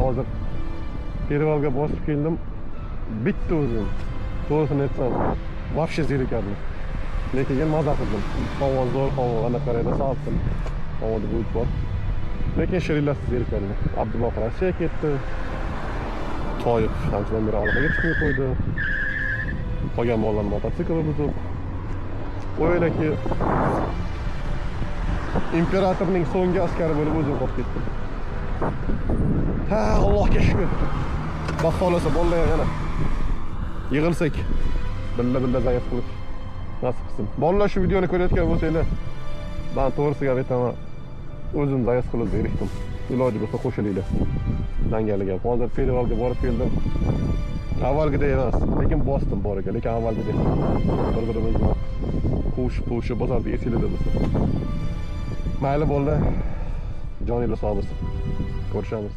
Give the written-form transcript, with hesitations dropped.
hozir перевалga bosib keldim. Bitta o'zim. To'g'risini aytsam, вообще zerikardim. Lekin maza qildim. Havo zo'r, havo ana qarayda salqin. Havoda bulut bor. Lekin shirinlasiz zerikardim. Abduboqir Rossiya ketdi. Toyib anchadan beri aloqaga chiqmay qo'ydi. Qolgan mollar mototsikli buzuq. O'ylaki imperatorning so'nggi askari bo'lib o'zim qolib ketdim. Ha, Allohga shukr. Bak xohlasa bolalar yana yig'ilsak, billa zaif qilib nasib qilsin. Bolalar shu videoni ko'rayotgan bo'lsanglar, men to'g'risiga aytaman, o'zim zaif qilib zerikdim. Iloji bo'lsa qo'shilinglar. Dangaliga hozir festivalga borib keldim. Avvalgidek emas, lekin bosdim boriga, lekin avvalgidek. Bir-birimiz bilan qo'shib bozorda esinglarda bo'lsa. Mayli bolalar, joninglar sog' bo'lsin. Ko'rishamiz.